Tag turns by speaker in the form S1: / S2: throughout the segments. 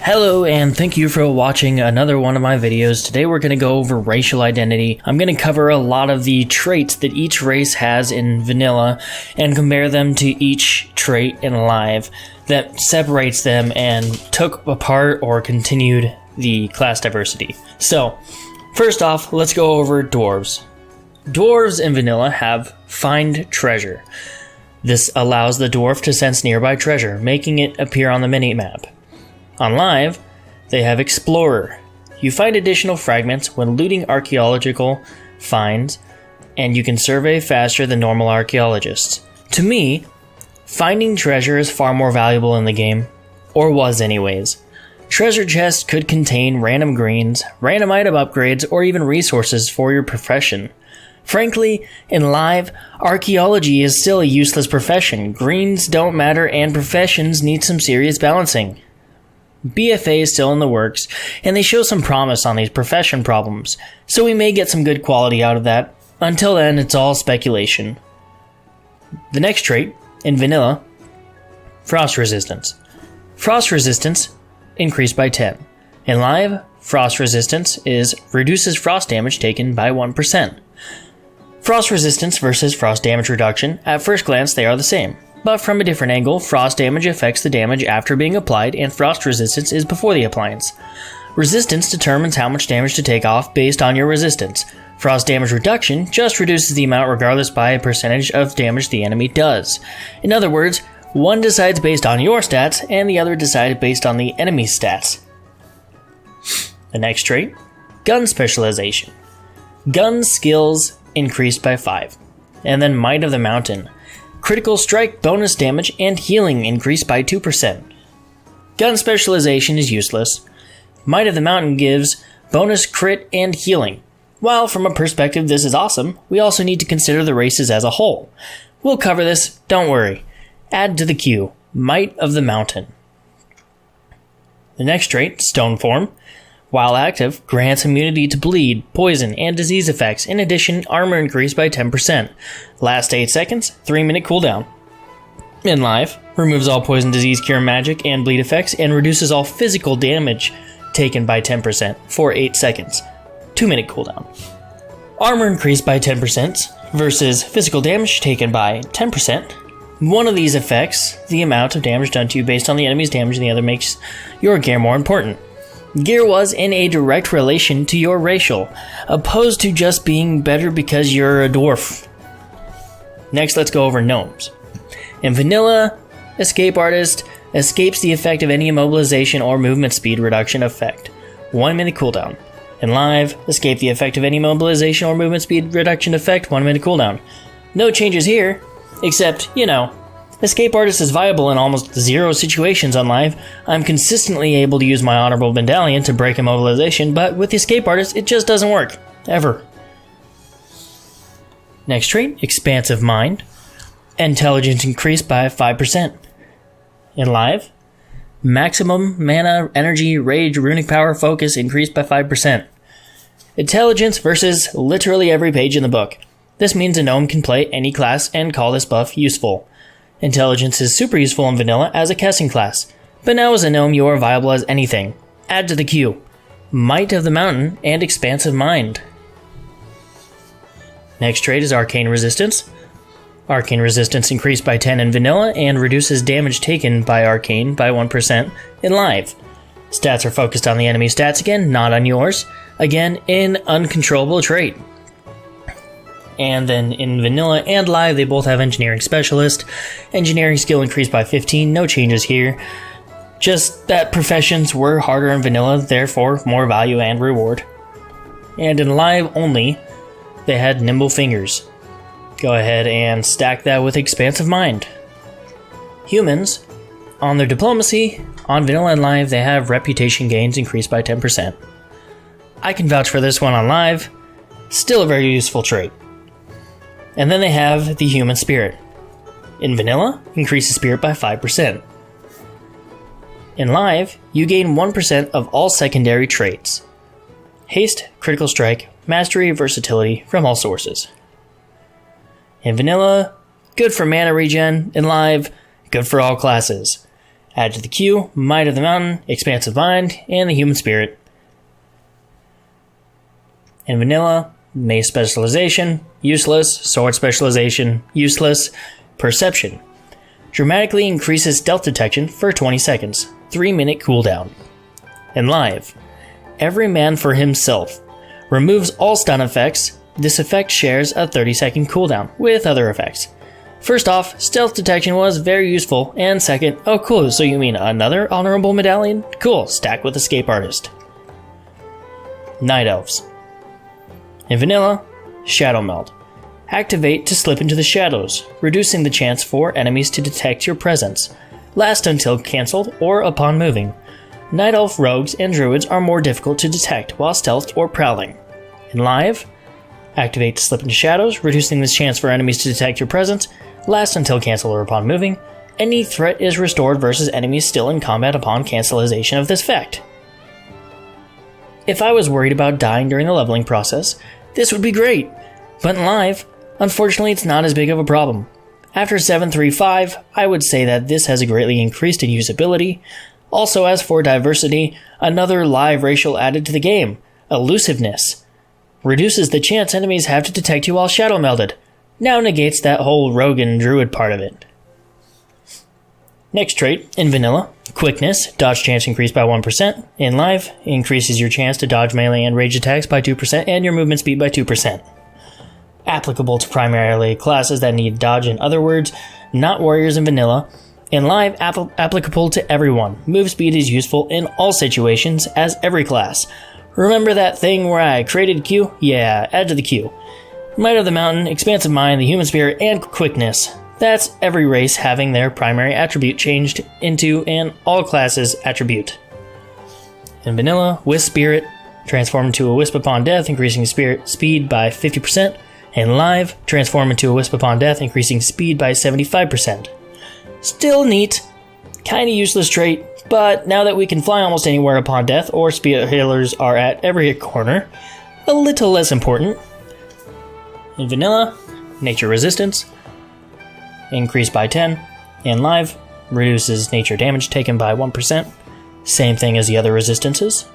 S1: Hello and thank you for watching another one of my videos. Today we're going to go over racial identity. I'm going to cover a lot of the traits that each race has in vanilla and compare them to each trait in live that separates them and took apart or continued the class diversity. So, first off, let's go over dwarves. Dwarves in vanilla have Find Treasure. This allows the dwarf to sense nearby treasure, making it appear on the minimap. On live, they have Explorer. You find additional fragments when looting archaeological finds, and you can survey faster than normal archaeologists. To me, finding treasure is far more valuable in the game, or was anyways. Treasure chests could contain random greens, random item upgrades, or even resources for your profession. Frankly, in live, archaeology is still a useless profession. Greens don't matter and professions need some serious balancing. BFA is still in the works, and they show some promise on these profession problems, so we may get some good quality out of that. Until then, it's all speculation. The next trait, in vanilla, Frost Resistance. Frost Resistance increased by 10. In live, Frost Resistance reduces frost damage taken by 1%. Frost Resistance versus Frost Damage Reduction, at first glance they are the same. But from a different angle, frost damage affects the damage after being applied, and frost resistance is before the appliance. Resistance determines how much damage to take off based on your resistance. Frost damage reduction just reduces the amount regardless by a percentage of damage the enemy does. In other words, one decides based on your stats, and the other decides based on the enemy's stats. The next trait, Gun Specialization. Gun skills increased by 5. And then Might of the Mountain. Critical strike, bonus damage, and healing increased by 2%. Gun specialization is useless. Might of the Mountain gives bonus crit and healing. While from a perspective this is awesome, we also need to consider the races as a whole. We'll cover this, don't worry. Add to the queue, Might of the Mountain. The next trait, Stone Form, while active, grants immunity to bleed, poison, and disease effects. In addition, armor increased by 10%. Last 8 seconds, 3-minute cooldown. In live, removes all poison, disease, cure, magic, and bleed effects, and reduces all physical damage taken by 10% for 8 seconds. 2-minute cooldown. Armor increased by 10% versus physical damage taken by 10%. One of these affects the amount of damage done to you based on the enemy's damage, and the other makes your gear more important. Gear was in a direct relation to your racial, opposed to just being better because you're a dwarf. Next, let's go over gnomes. In vanilla, Escape Artist escapes the effect of any immobilization or movement speed reduction effect. 1-minute cooldown. In live, escape the effect of any immobilization or movement speed reduction effect, 1-minute cooldown. No changes here, except, Escape Artist is viable in almost 0 situations on live. I'm consistently able to use my Honorable Medallion to break immobilization, but with Escape Artist, it just doesn't work. Ever. Next trait, Expansive Mind. Intelligence increased by 5%. In live, Maximum Mana, Energy, Rage, Runic Power, Focus increased by 5%. Intelligence versus literally every page in the book. This means a gnome can play any class and call this buff useful. Intelligence is super useful in vanilla as a casting class, but now as a gnome you are viable as anything. Add to the queue, Might of the Mountain and Expansive Mind. Next trait is Arcane Resistance. Arcane Resistance increased by 10 in vanilla and reduces damage taken by Arcane by 1% in live. Stats are focused on the enemy stats again, not on yours. Again, an uncontrollable trait. And then in vanilla and live, they both have Engineering Specialist. Engineering skill increased by 15, no changes here. Just that professions were harder in vanilla, therefore more value and reward. And in live only, they had Nimble Fingers. Go ahead and stack that with Expansive Mind. Humans, on their diplomacy, on vanilla and live, they have Reputation gains increased by 10%. I can vouch for this one on live, still a very useful trait. And then they have the Human Spirit. In vanilla, increases spirit by 5%. In live, you gain 1% of all secondary traits. Haste, Critical Strike, Mastery, Versatility from all sources. In vanilla, good for mana regen. In live, good for all classes. Add to the queue, Might of the Mountain, Expansive Mind, and the Human Spirit. In vanilla, Mace Specialization, useless. Sword Specialization, useless. Perception. Dramatically increases stealth detection for 20 seconds, 3-minute cooldown. In live, Every Man for Himself. Removes all stun effects. This effect shares a 30-second cooldown with other effects. First off, stealth detection was very useful, and second, oh cool, so you mean another honorable medallion? Cool, stack with Escape Artist. Night Elves. In vanilla, Shadow Meld. Activate to slip into the shadows, reducing the chance for enemies to detect your presence. Last until cancelled or upon moving. Night Elf rogues and druids are more difficult to detect while stealthed or prowling. In live, activate to slip into shadows, reducing the chance for enemies to detect your presence. Last until cancelled or upon moving. Any threat is restored versus enemies still in combat upon cancellation of this effect. If I was worried about dying during the leveling process, this would be great, but in live, unfortunately it's not as big of a problem. After 7.3.5, I would say that this has greatly increased in usability. Also, as for diversity, another live racial added to the game, Elusiveness. Reduces the chance enemies have to detect you while shadow melded. Now negates that whole rogue and druid part of it. Next trait, in vanilla, Quickness, dodge chance increased by 1%. In live, increases your chance to dodge melee and rage attacks by 2% and your movement speed by 2%. Applicable to primarily classes that need dodge, in other words, not warriors in vanilla. In live, applicable to everyone. Move speed is useful in all situations as every class. Remember that thing where I created queue? Yeah, add to the queue. Might of the Mountain, Expansive Mind, the Human Spirit, and Quickness. That's every race having their primary attribute changed into an all classes attribute. In vanilla, Wisp Spirit, transform into a Wisp upon death, increasing spirit speed by 50%. In live, transform into a Wisp upon death, increasing speed by 75%. Still neat. Kinda useless trait, but now that we can fly almost anywhere upon death, or spirit healers are at every corner, a little less important. In vanilla, Nature Resistance, increased by 10. In live, reduces nature damage taken by 1%. Same thing as the other resistances.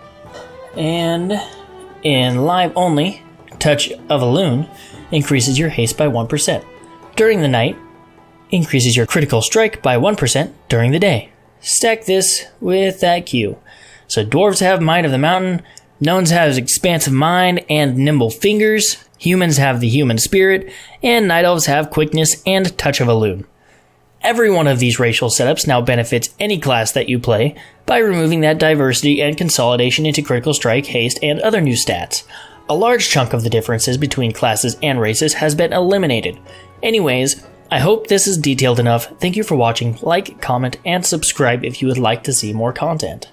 S1: And in live only, Touch of a Loon increases your haste by 1%. During the night, increases your critical strike by 1% during the day. Stack this with that Q. So dwarves have Might of the Mountain, gnomes have Expansive Mind and Nimble Fingers, humans have the Human Spirit, and night elves have Quickness and Touch of a Loon. Every one of these racial setups now benefits any class that you play by removing that diversity and consolidation into critical strike, haste, and other new stats. A large chunk of the differences between classes and races has been eliminated. Anyways, I hope this is detailed enough. Thank you for watching. Like, comment, and subscribe if you would like to see more content.